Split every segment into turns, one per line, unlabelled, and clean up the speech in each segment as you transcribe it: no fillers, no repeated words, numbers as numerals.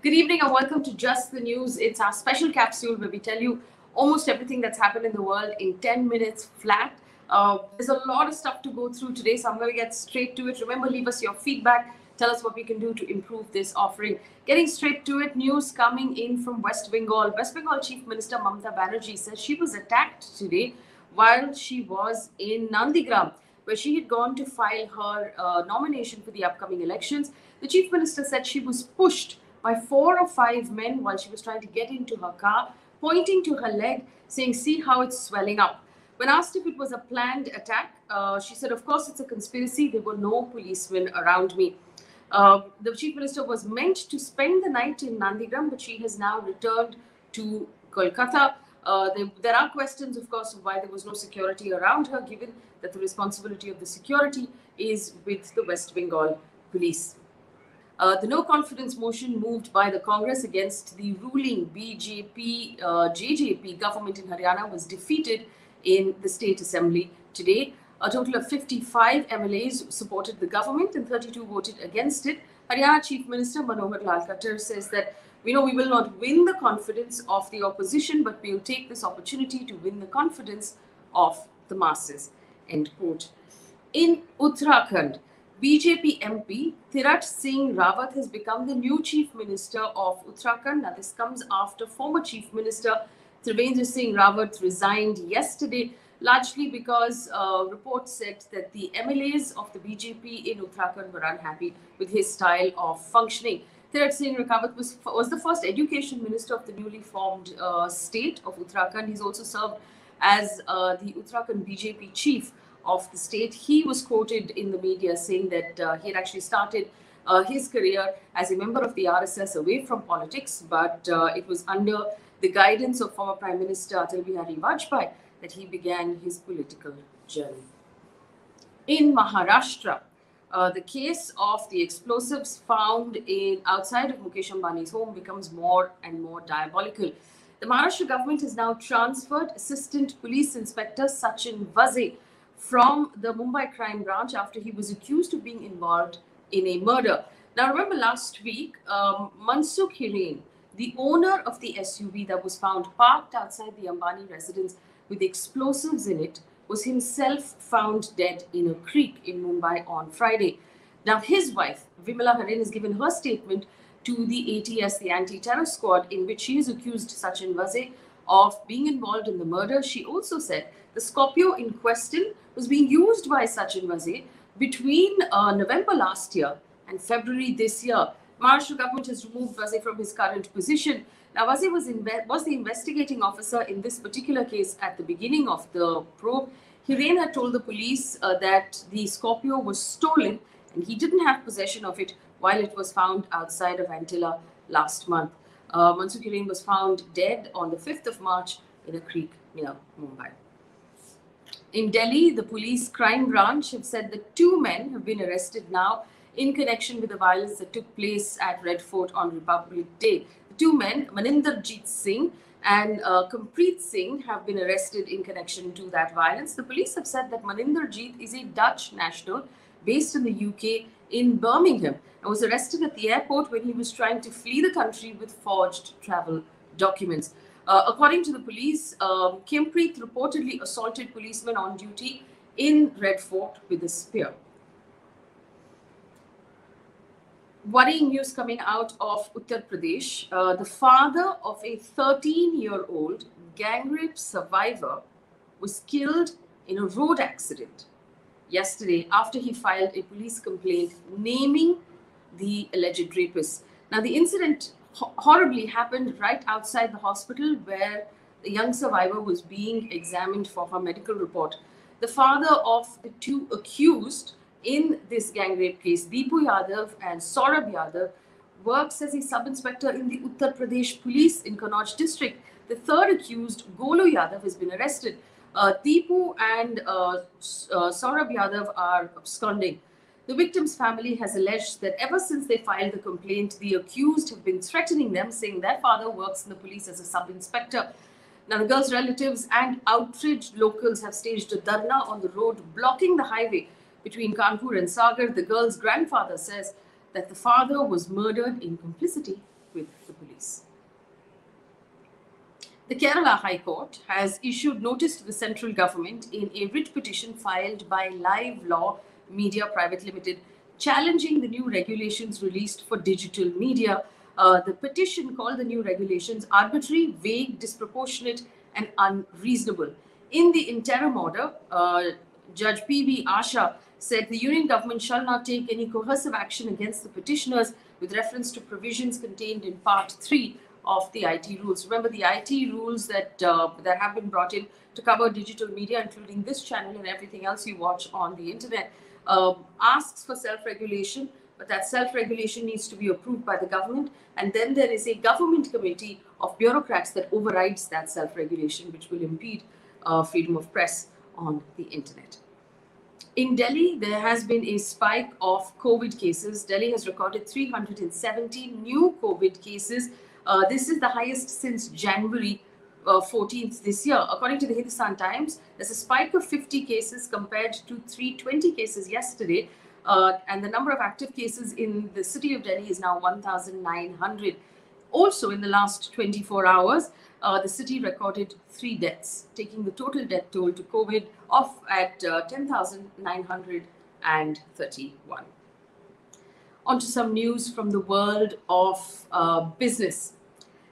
Good evening and welcome to Just the News. It's our special capsule where we tell you almost everything that's happened in the world in 10 minutes flat. There's a lot of stuff to go through today, so I'm going to get straight to it. Remember, leave us your feedback. Tell us what we can do to improve this offering. Getting straight to it, news coming in from West Bengal. West Bengal Chief Minister Mamata Banerjee says she was attacked today while she was in Nandigram, where she had gone to file her nomination for the upcoming elections. The Chief Minister said she was pushed by 4 or 5 men while she was trying to get into her car, pointing to her leg, saying, "See how it's swelling up." When asked if it was a planned attack, she said, "Of course, it's a conspiracy. There were no policemen around me." The Chief Minister was meant to spend the night in Nandigram, but she has now returned to Kolkata. There are questions, of course, of why there was no security around her, given that the responsibility of the security is with the West Bengal police. The no confidence motion moved by the Congress against the ruling BJP-JJP government in Haryana was defeated in the State Assembly today. A total of 55 MLAs supported the government and 32 voted against it. Haryana Chief Minister Manohar Lal Khattar says that we know we will not win the confidence of the opposition, but we will take this opportunity to win the confidence of the masses. End quote. In Uttarakhand, BJP MP Tirat Singh Rawat has become the new Chief Minister of Uttarakhand. Now, this comes after former Chief Minister Trivendra Singh Rawat resigned yesterday, largely because reports said that the MLAs of the BJP in Uttarakhand were unhappy with his style of functioning. Tirat Singh Rawat was the first education minister of the newly formed state of Uttarakhand. He's also served as the Uttarakhand BJP chief of the state. He was quoted in the media saying that he had actually started his career as a member of the RSS away from politics, but it was under the guidance of former Prime Minister Atal Bihari Vajpayee that he began his political journey. In Maharashtra, the case of the explosives found outside of Mukesh Ambani's home becomes more and more diabolical. The Maharashtra government has now transferred Assistant Police Inspector Sachin Vaze from the Mumbai crime branch after he was accused of being involved in a murder. Now, remember last week, Mansukh Hiren, the owner of the SUV that was found parked outside the Ambani residence with explosives in it, was himself found dead in a creek in Mumbai on Friday. Now, his wife, Vimala Hiren, has given her statement to the ATS, the Anti-Terror Squad, in which she has accused Sachin Vaze of being involved in the murder. She also said the Scorpio in question was being used by Sachin Vaze between November last year and February this year. Maharashtra government has removed Vaze from his current position. Now, Vaze was the investigating officer in this particular case at the beginning of the probe. Hiren had told the police that the Scorpio was stolen and he didn't have possession of it while it was found outside of Antilla last month. Mansukh Hiren was found dead on the 5th of March in a creek near Mumbai. In Delhi, the police crime branch have said that 2 men have been arrested now in connection with the violence that took place at Red Fort on Republic Day. The 2 men, Maninderjeet Singh and Kampreet Singh, have been arrested in connection to that violence. The police have said that Maninderjeet is a Dutch national based in the UK in Birmingham and was arrested at the airport when he was trying to flee the country with forged travel documents. According to the police, Kampreet reportedly assaulted policemen on duty in Red Fort with a spear. Worrying news coming out of Uttar Pradesh. The father of a 13-year-old gang rape survivor was killed in a road accident yesterday after he filed a police complaint naming the alleged rapist. Now, the incident horribly happened right outside the hospital where the young survivor was being examined for her medical report. The father of the 2 accused in this gang rape case, Deepu Yadav and Saurabh Yadav, works as a sub-inspector in the Uttar Pradesh police in Kannauj district. The 3rd accused, Golu Yadav, has been arrested. Deepu and Saurabh Yadav are absconding. The victim's family has alleged that ever since they filed the complaint, the accused have been threatening them, saying their father works in the police as a sub-inspector. Now, the girl's relatives and outraged locals have staged a dharna on the road, blocking the highway between Kanpur and Sagar. The girl's grandfather says that the father was murdered in complicity with the police. The Kerala High Court has issued notice to the central government in a writ petition filed by Live Law Media Private Limited, challenging the new regulations released for digital media. The petition called the new regulations arbitrary, vague, disproportionate, and unreasonable. In the interim order, Judge P.B. Asha said the union government shall not take any coercive action against the petitioners with reference to provisions contained in Part 3 of the IT rules. Remember, the IT rules that have been brought in to cover digital media, including this channel and everything else you watch on the internet, asks for self-regulation, but that self-regulation needs to be approved by the government. And then there is a government committee of bureaucrats that overrides that self-regulation, which will impede freedom of press on the internet. In Delhi, there has been a spike of COVID cases. Delhi has recorded 370 new COVID cases. This is the highest since January 14th this year. According to the Hindustan Times, there's a spike of 50 cases compared to 320 cases yesterday. And the number of active cases in the city of Delhi is now 1,900. Also, in the last 24 hours, the city recorded 3 deaths, taking the total death toll to COVID off at 10,931. On to some news from the world of business.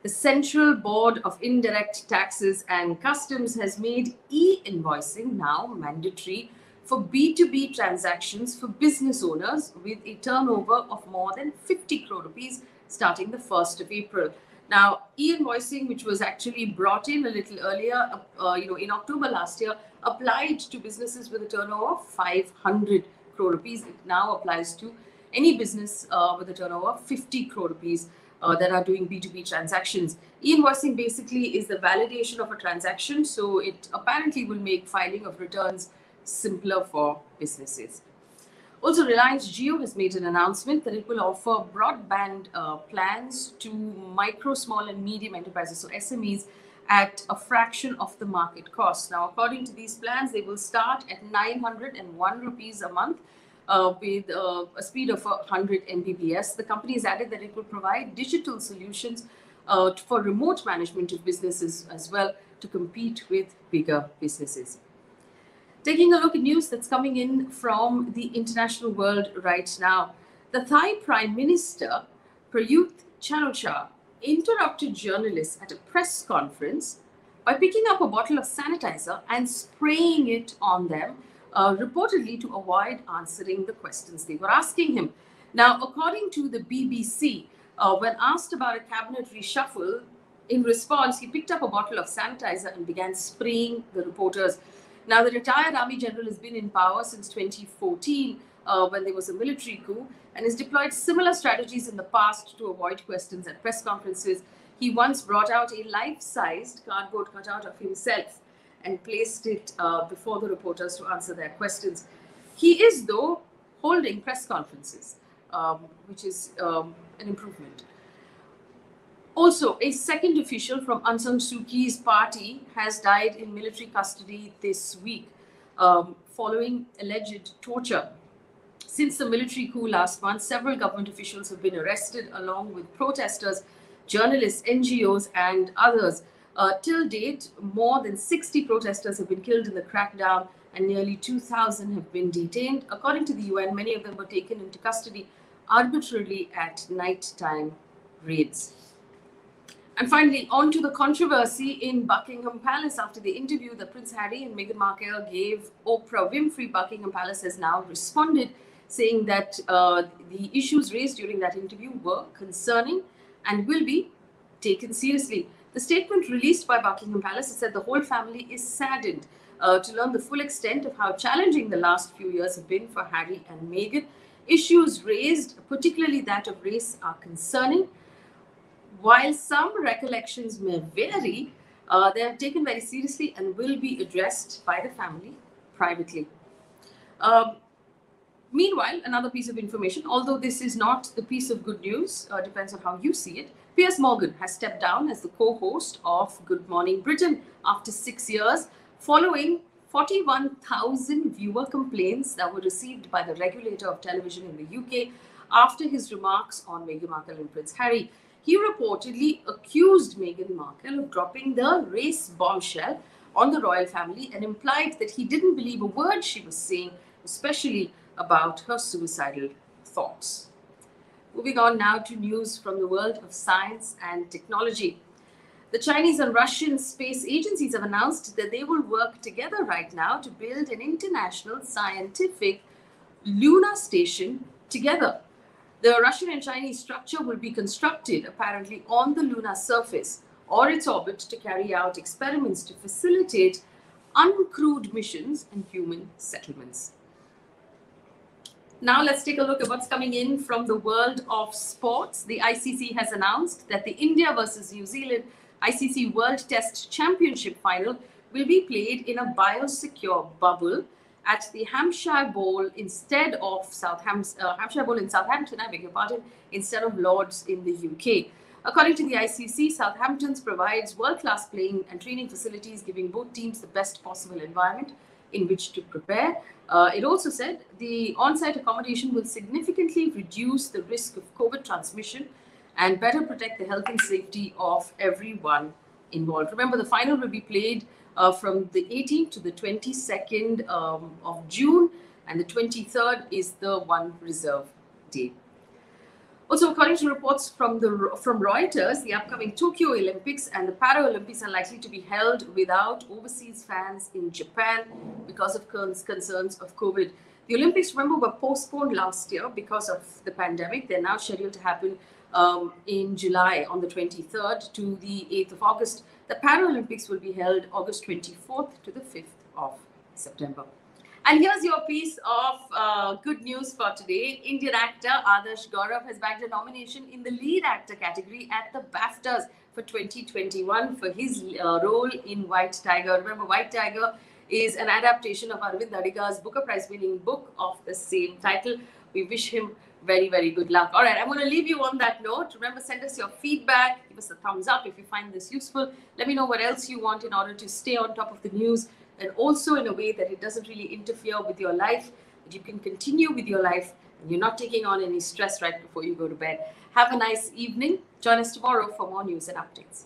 The Central Board of Indirect Taxes and Customs has made e-invoicing now mandatory for B2B transactions for business owners with a turnover of more than 50 crore rupees starting the 1st of April. Now, e-invoicing, which was actually brought in a little earlier, in October last year, applied to businesses with a turnover of 500 crore rupees. It now applies to any business with a turnover of 50 crore rupees that are doing B2B transactions. E-invoicing basically is the validation of a transaction, so it apparently will make filing of returns simpler for businesses. Also, Reliance Jio has made an announcement that it will offer broadband plans to micro, small and medium enterprises, so SMEs, at a fraction of the market cost. Now, according to these plans, they will start at 901 rupees a month with a speed of 100 Mbps. The company has added that it will provide digital solutions for remote management of businesses as well to compete with bigger businesses. Taking a look at news that's coming in from the international world right now. The Thai Prime Minister, Prayut Chan-o-cha, interrupted journalists at a press conference by picking up a bottle of sanitizer and spraying it on them, reportedly to avoid answering the questions they were asking him. Now, according to the BBC, when asked about a cabinet reshuffle, in response, he picked up a bottle of sanitizer and began spraying the reporters. Now, the retired army general has been in power since 2014 when there was a military coup and has deployed similar strategies in the past to avoid questions at press conferences. He once brought out a life-sized cardboard cutout of himself and placed it before the reporters to answer their questions. He is, though, holding press conferences, which is an improvement. Also, a second official from Aung San Suu Kyi's party has died in military custody this week following alleged torture. Since the military coup last month, several government officials have been arrested along with protesters, journalists, NGOs and others. Till date, more than 60 protesters have been killed in the crackdown and nearly 2,000 have been detained. According to the UN, many of them were taken into custody arbitrarily at nighttime raids. And finally, on to the controversy in Buckingham Palace after the interview that Prince Harry and Meghan Markle gave Oprah Winfrey. Buckingham Palace has now responded, saying that the issues raised during that interview were concerning and will be taken seriously. The statement released by Buckingham Palace said the whole family is saddened to learn the full extent of how challenging the last few years have been for Harry and Meghan. Issues raised, particularly that of race, are concerning. While some recollections may vary, they are taken very seriously and will be addressed by the family privately. Meanwhile, another piece of information, although this is not the piece of good news, depends on how you see it, Piers Morgan has stepped down as the co-host of Good Morning Britain after 6 years, following 41,000 viewer complaints that were received by the regulator of television in the UK after his remarks on Meghan Markle and Prince Harry. he reportedly accused Meghan Markle of dropping the race bombshell on the royal family and implied that he didn't believe a word she was saying, especially about her suicidal thoughts. Moving on now to news from the world of science and technology. The Chinese and Russian space agencies have announced that they will work together right now to build an international scientific lunar station together. The Russian and Chinese structure will be constructed apparently on the lunar surface or its orbit to carry out experiments to facilitate uncrewed missions and human settlements. Now let's take a look at what's coming in from the world of sports. The ICC has announced that the India versus New Zealand ICC World Test Championship final will be played in a biosecure bubble at the Hampshire Bowl instead of Hampshire Bowl in Southampton, I beg your pardon, instead of Lords in the UK. According to the ICC, Southampton provides world-class playing and training facilities, giving both teams the best possible environment in which to prepare. It also said the on-site accommodation will significantly reduce the risk of COVID transmission and better protect the health and safety of everyone involved. Remember, the final will be played from the 18th to the 22nd of June, and the 23rd is the one reserve day. Also, according to reports from Reuters, the upcoming Tokyo Olympics and the Paralympics are likely to be held without overseas fans in Japan because of concerns of COVID. The Olympics, remember, were postponed last year because of the pandemic. They're now scheduled to happen in July on the 23rd to the 8th of August. The Paralympics will be held August 24th to the 5th of September. And here's your piece of good news for today. Indian actor Adarsh Gourav has bagged a nomination in the lead actor category at the BAFTAs for 2021 for his role in White Tiger. Remember, White Tiger is an adaptation of Arvind Adiga's Booker Prize-winning book of the same title. We wish him very, very good luck. All right, I'm going to leave you on that note. Remember, send us your feedback. Give us a thumbs up if you find this useful. Let me know what else you want in order to stay on top of the news, and also in a way that it doesn't really interfere with your life, that you can continue with your life and you're not taking on any stress right before you go to bed. Have a nice evening. Join us tomorrow for more news and updates.